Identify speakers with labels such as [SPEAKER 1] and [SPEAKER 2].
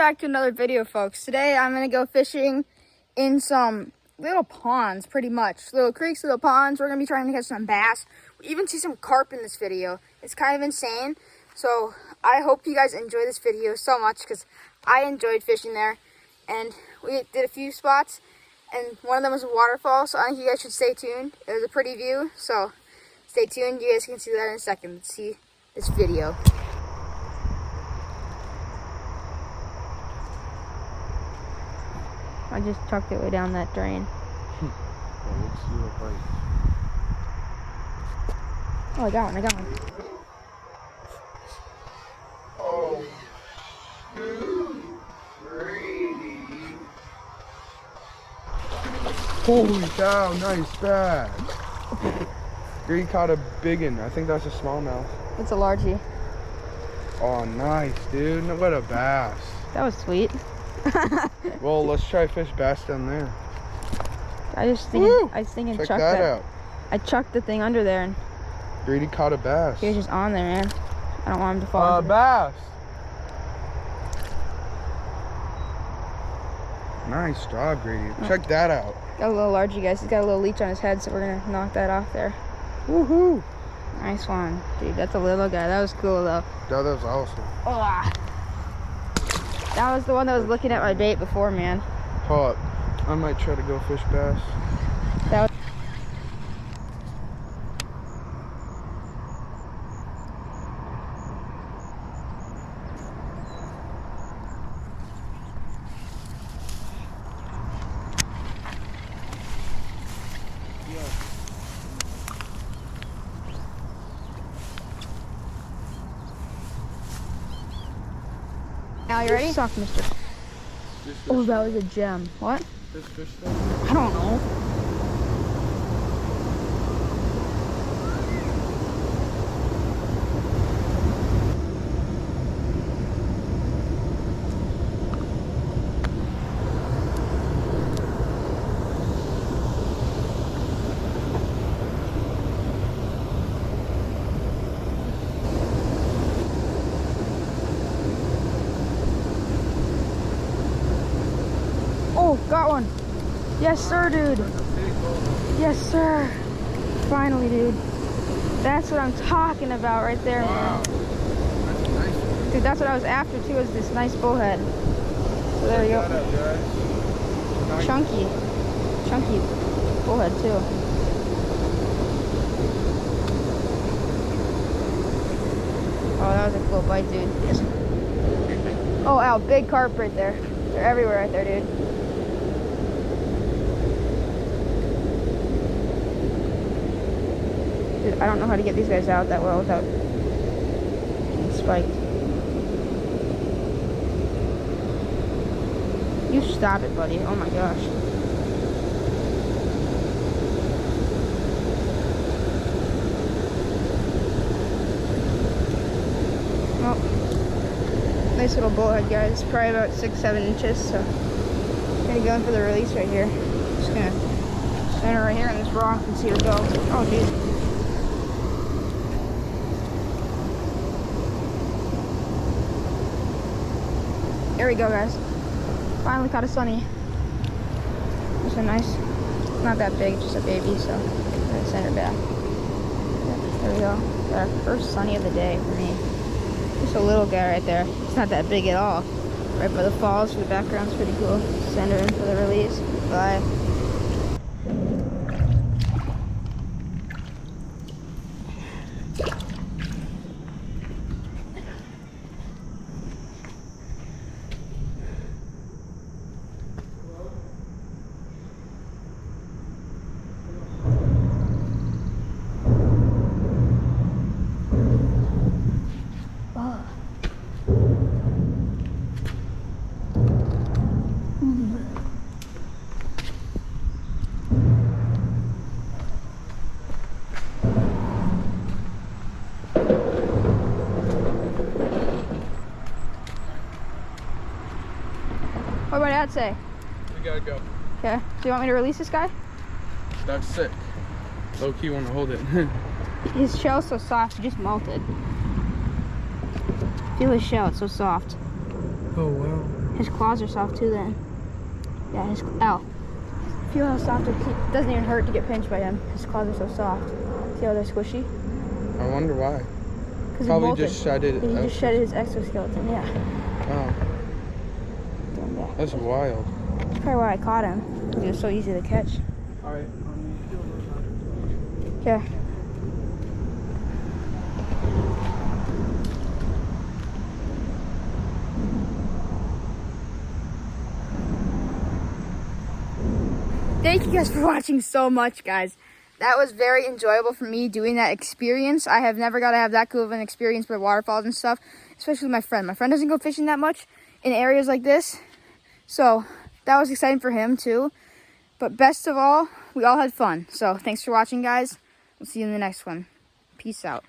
[SPEAKER 1] back to another video, folks. Today I'm gonna go fishing in some little ponds, pretty much. Little creeks, little ponds. We're gonna be trying to catch some bass. We even see some carp in this video. It's kind of insane. So I hope you guys enjoy this video so much because I enjoyed fishing there. And we did a few spots and one of them was a waterfall. So I think you guys should stay tuned. It was a pretty view. So stay tuned. You guys can see that in a second. Let's see this video. I just tucked it way down that drain. Oh, I got one.
[SPEAKER 2] Oh, 2, 3. Holy cow, nice bag. Green caught a big one. I think that's a smallmouth.
[SPEAKER 1] It's a largie.
[SPEAKER 2] Oh, nice, dude. What a bass.
[SPEAKER 1] That was sweet.
[SPEAKER 2] Well, let's try fish bass down there.
[SPEAKER 1] I was thinking
[SPEAKER 2] check
[SPEAKER 1] chuck
[SPEAKER 2] that out.
[SPEAKER 1] I chucked the thing under there and
[SPEAKER 2] Greedy caught a bass.
[SPEAKER 1] he was just on there, man. I don't want him to fall.
[SPEAKER 2] A bass. Nice job, Greedy. Check that out.
[SPEAKER 1] Got a little largie, guys. He's got a little leech on his head, so we're gonna knock that off there.
[SPEAKER 2] Woohoo!
[SPEAKER 1] Nice one, dude. That's a little guy. That was cool though.
[SPEAKER 2] That was awesome.
[SPEAKER 1] Oh, that was the one that was looking at my bait before, man.
[SPEAKER 2] Hot. I might try to go fish bass.
[SPEAKER 1] That was Now you ready? You suck, mister. Oh, that was a gem. What?
[SPEAKER 2] This fish stuff?
[SPEAKER 1] I don't know. Oh, got one. Yes, sir, dude. Yes, sir. Finally, dude. That's what I'm talking about right there,
[SPEAKER 2] Wow.
[SPEAKER 1] man.
[SPEAKER 2] That's a nice one.
[SPEAKER 1] Dude, that's what I was after, too, is this nice bullhead. So there you
[SPEAKER 2] Check that
[SPEAKER 1] go.
[SPEAKER 2] out, guys. Nice.
[SPEAKER 1] Chunky bullhead, too. Oh, that was a cool bite, dude. Oh, ow, big carp right there. They're everywhere right there, dude. Dude, I don't know how to get these guys out that well without getting spiked. You stop it, buddy. Oh my gosh. Well, nice little bullhead, guys. Probably about 6-7 inches, so gonna go in for the release right here. Just gonna center right here on this rock and see where it goes. Oh, dude. There we go, guys. Finally caught a sunny. Just a nice, not that big, just a baby, so I'm gonna send her back. There we go. Got our first sunny of the day for me. Just a little guy right there. It's not that big at all. Right by the falls, the background's pretty cool. Send her in for the release. Bye. What about Dad say?
[SPEAKER 2] We gotta go.
[SPEAKER 1] Okay. So you want me to release this guy?
[SPEAKER 2] That's sick. Low key want to hold it.
[SPEAKER 1] His shell's so soft, he just melted. Feel his shell, it's so soft.
[SPEAKER 2] Oh wow.
[SPEAKER 1] His claws are soft too then. Yeah, his, ow. Feel how soft it doesn't even hurt to get pinched by him. His claws are so soft. See how they're squishy?
[SPEAKER 2] I wonder why.
[SPEAKER 1] Because
[SPEAKER 2] Probably just shedded.
[SPEAKER 1] He just shedded his exoskeleton, yeah.
[SPEAKER 2] Oh, that's wild.
[SPEAKER 1] That's probably why I caught him. Because he was so easy to catch.
[SPEAKER 2] All right.
[SPEAKER 1] Okay. Thank you guys for watching so much, guys. That was very enjoyable for me doing that experience. I have never got to have that cool of an experience with waterfalls and stuff, especially with my friend. My friend doesn't go fishing that much in areas like this, so that was exciting for him too. But best of all, we all had fun. So thanks for watching, guys. We'll see you in the next one. Peace out.